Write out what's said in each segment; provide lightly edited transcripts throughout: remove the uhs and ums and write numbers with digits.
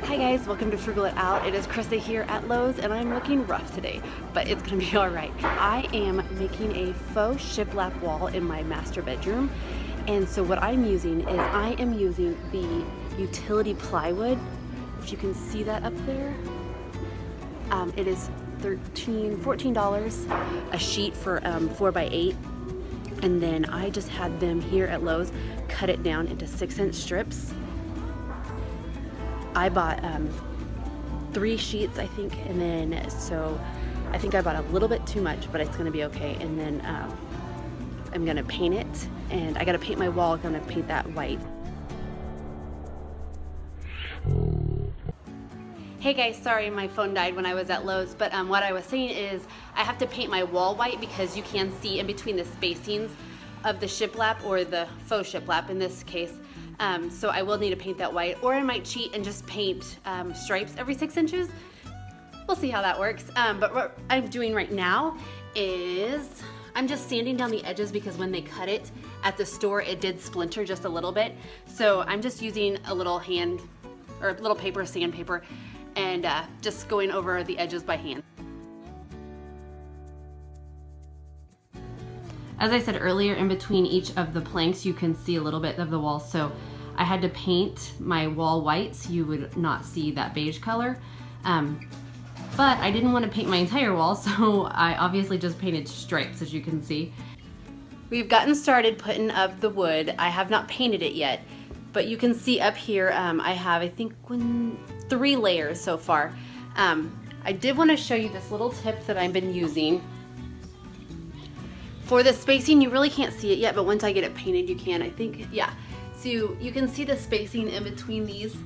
Hi guys, welcome to Frugal It Out. It is Krista here at Lowe's and I'm looking rough today, but it's gonna be all right. I am making a faux shiplap wall in my master bedroom. And so what I'm using is I am using the utility plywood. If you can see that up there, it is $14 a sheet for 4x8. And then I just had them here at Lowe's cut it down into 6-inch strips. I bought 3 sheets, I think, and then so I think I bought a little bit too much, but it's gonna be okay. And then I'm gonna paint it, and I gotta paint my wall. I'm gonna paint that white. Hey guys, sorry my phone died when I was at Lowe's, but what I was saying is I have to paint my wall white because you can see in between the spacings of the shiplap, or the faux shiplap in this case. So I will need to paint that white, or I might cheat and just paint stripes every 6 inches. We'll see how that works. But what I'm doing right now is I'm just sanding down the edges because when they cut it at the store, it did splinter just a little bit. So I'm just using a little paper, sandpaper, and just going over the edges by hand. As I said earlier, in between each of the planks, you can see a little bit of the wall. So I had to paint my wall white so you would not see that beige color. But I didn't want to paint my entire wall, so I obviously just painted stripes, as you can see. We've gotten started putting up the wood. I have not painted it yet, but you can see up here, I have, I think, 3 layers so far. I did want to show you this little tip that I've been using. For the spacing, you really can't see it yet, but once I get it painted, you can, I think, yeah. So you can see the spacing in between these.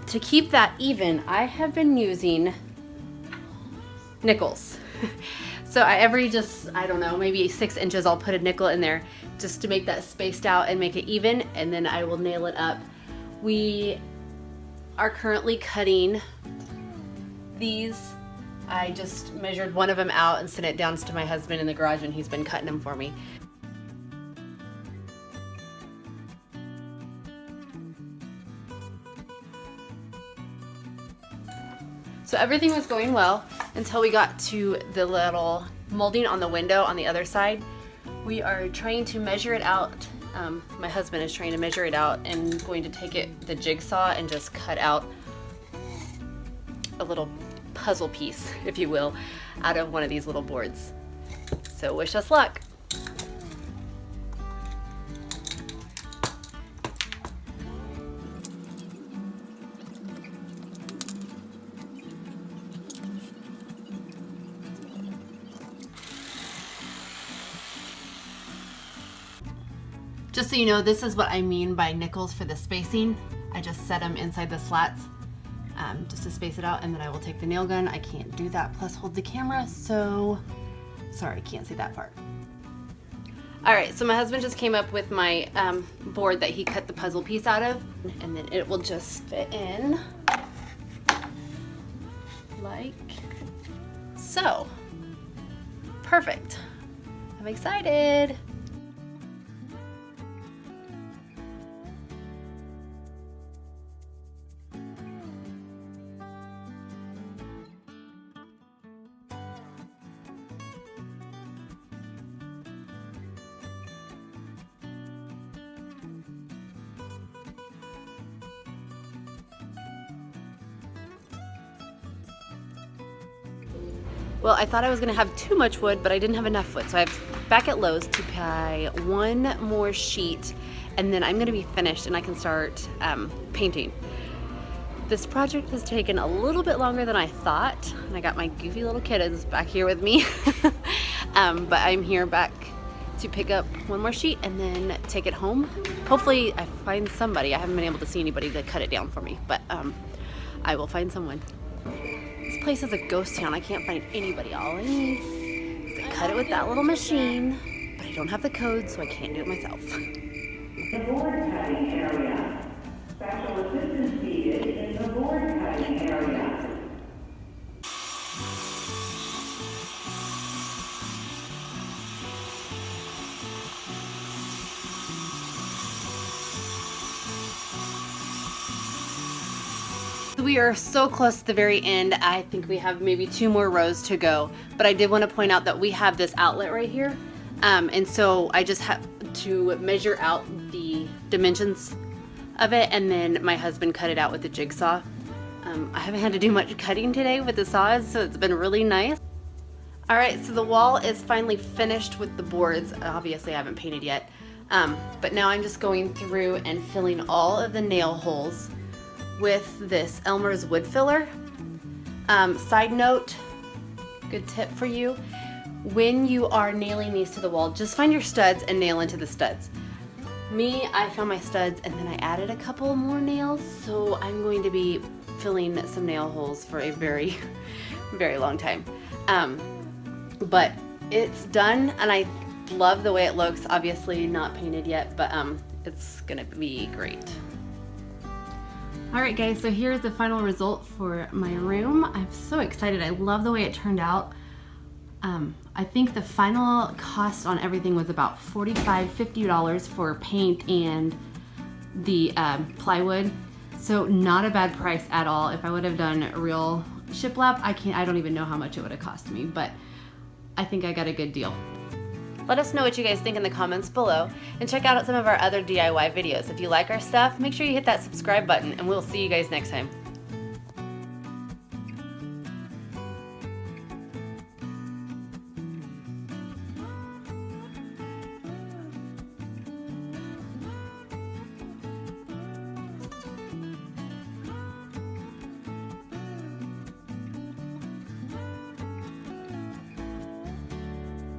To keep that even, I have been using nickels. So I don't know, maybe 6 inches, I'll put a nickel in there just to make that spaced out and make it even, and then I will nail it up. We are currently cutting these. I just measured one of them out and sent it down to my husband in the garage, and he's been cutting them for me. So everything was going well until we got to the little molding on the window on the other side. We are trying to measure it out. My husband is trying to measure it out and going to take the jigsaw and just cut out a little puzzle piece, if you will, out of one of these little boards. So wish us luck. Just so you know, this is what I mean by nickels for the spacing. I just set them inside the slats just to space it out, and then I will take the nail gun. I can't do that plus hold the camera, so sorry, can't see that part. All right, so my husband just came up with my board that he cut the puzzle piece out of, and then it will just fit in like so. Perfect. I'm excited. Well, I thought I was gonna have too much wood, but I didn't have enough wood. So I have back at Lowe's to buy 1 more sheet, and then I'm gonna be finished and I can start painting. This project has taken a little bit longer than I thought, and I got my goofy little kiddos back here with me. But I'm here back to pick up 1 more sheet and then take it home. Hopefully I find somebody. I haven't been able to see anybody to cut it down for me, but I will find someone. This place is a ghost town. I can't find anybody. All I need is to cut it with that little machine, but I don't have the code, so I can't do it myself. The board cutting area. Special assistance needed in the board cutting area. We are so close to the very end. I think we have maybe 2 more rows to go, but I did want to point out that we have this outlet right here. And so I just have to measure out the dimensions of it, and then my husband cut it out with the jigsaw. I haven't had to do much cutting today with the saws, so it's been really nice. All right, so the wall is finally finished with the boards. Obviously I haven't painted yet, but now I'm just going through and filling all of the nail holes with this Elmer's wood filler. Side note, good tip for you, when you are nailing these to the wall, just find your studs and nail into the studs. Me, I found my studs and then I added a couple more nails, so I'm going to be filling some nail holes for a very, very long time. But it's done and I love the way it looks. Obviously not painted yet, but it's gonna be great. Alright guys, so here's the final result for my room. I'm so excited. I love the way it turned out. I think the final cost on everything was about $45–50 for paint and the plywood. So not a bad price at all. If I would have done real shiplap, I don't even know how much it would have cost me, but I think I got a good deal. Let us know what you guys think in the comments below, and check out some of our other DIY videos. If you like our stuff, make sure you hit that subscribe button, and we'll see you guys next time.